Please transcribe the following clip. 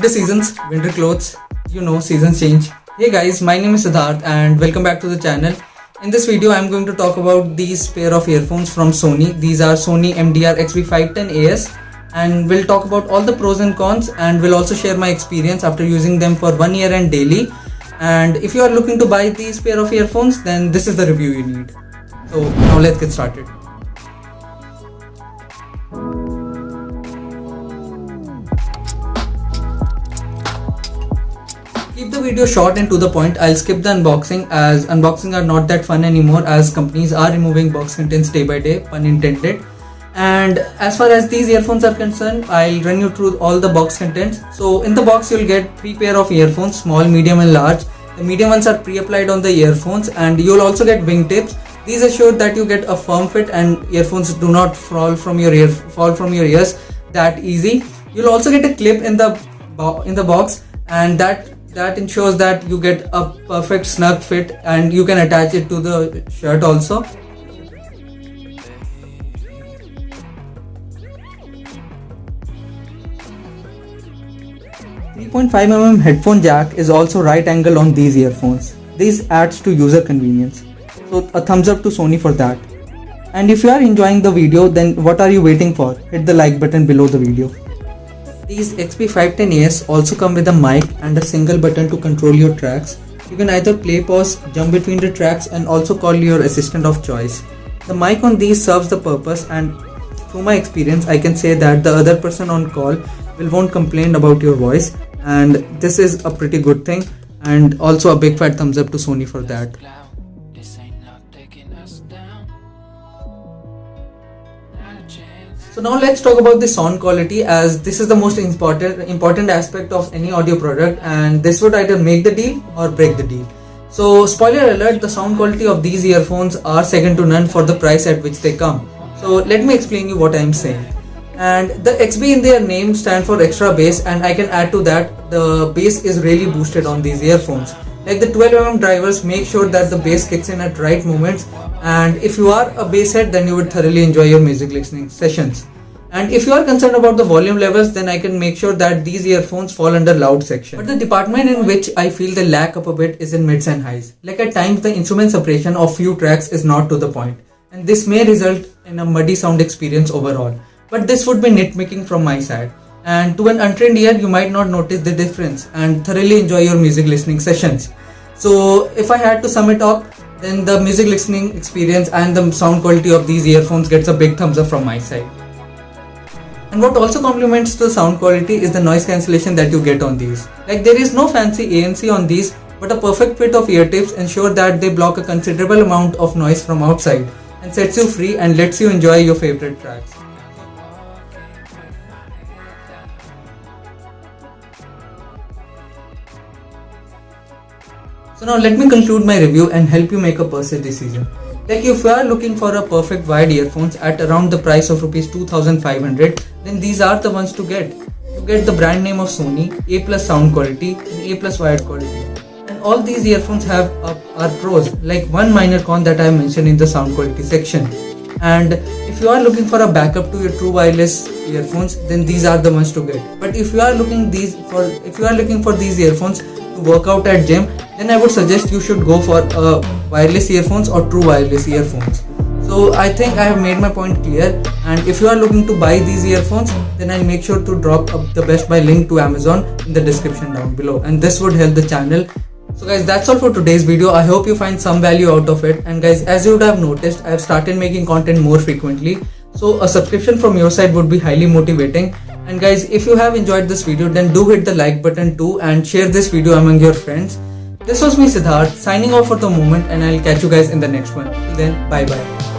Winter seasons, winter clothes, seasons change. Hey guys, my name is Siddharth and welcome back to the channel. In this video, I'm going to talk about these pair of earphones from Sony. These are Sony MDR XB510AS and we'll talk about all the pros and cons and we'll also share my experience after using them for 1 year and daily. And if you are looking to buy these pair of earphones, then this is the review you need. So now let's get started. Keep the video short and to the point. I'll skip the unboxing as unboxing are not that fun anymore as companies are removing box contents day by day, pun intended. And as far as these earphones are concerned, I'll run you through all the box contents. So in the box you'll get 3 pair of earphones, small, medium and large. The medium ones are pre-applied on the earphones and you'll also get wingtips. These assure that you get a firm fit and earphones do not fall from your ears that easy. You'll also get a clip in the box and that ensures that you get a perfect snug fit and you can attach it to the shirt also. .5mm headphone jack is also right angle on these earphones. This adds to user convenience. So a thumbs up to Sony for that. And if you are enjoying the video, then what are you waiting for? Hit the like button below the video. These XB510AS also come with a mic and a single button to control your tracks. You can either play, pause, jump between the tracks and also call your assistant of choice. The mic on these serves the purpose and through my experience I can say that the other person on call won't complain about your voice, and this is a pretty good thing, and also a big fat thumbs up to Sony for that. So now let's talk about the sound quality, as this is the most important aspect of any audio product and this would either make the deal or break the deal. So spoiler alert, the sound quality of these earphones are second to none for the price at which they come. So let me explain you what I am saying. And the XB in their name stand for extra bass, and I can add to that the bass is really boosted on these earphones. Like the 12mm drivers make sure that the bass kicks in at right moments, and if you are a bass head then you would thoroughly enjoy your music listening sessions. And if you are concerned about the volume levels, then I can make sure that these earphones fall under loud section. But the department in which I feel they lack up a bit is in mids and highs. Like at times the instrument separation of few tracks is not to the point, and this may result in a muddy sound experience overall. But this would be nitpicking from my side, and to an untrained ear you might not notice the difference and thoroughly enjoy your music listening sessions. So if I had to sum it up, then the music listening experience and the sound quality of these earphones gets a big thumbs up from my side. And what also complements the sound quality is the noise cancellation that you get on these. Like there is no fancy ANC on these, but a perfect fit of ear tips ensure that they block a considerable amount of noise from outside and sets you free and lets you enjoy your favorite tracks. So now let me conclude my review and help you make a purchase decision. Like if you are looking for a perfect wired earphones at around the price of Rs 2500, then these are the ones to get. You get the brand name of Sony, A+ sound quality and A+ wired quality. And all these earphones have are pros, like one minor con that I mentioned in the sound quality section. And if you are looking for a backup to your true wireless earphones, then these are the ones to get. But if you are looking for these earphones to work out at gym, then I would suggest you should go for wireless earphones or true wireless earphones. So I think I have made my point clear, and if you are looking to buy these earphones, then I'll make sure to drop the Best Buy link to Amazon in the description down below, and this would help the channel. So guys, that's all for today's video. I hope you find some value out of it, and guys, as you would have noticed, I have started making content more frequently, so a subscription from your side would be highly motivating. And guys, if you have enjoyed this video, then do hit the like button too and share this video among your friends. This was me Siddharth signing off for the moment, and I'll catch you guys in the next one. Till then, bye bye.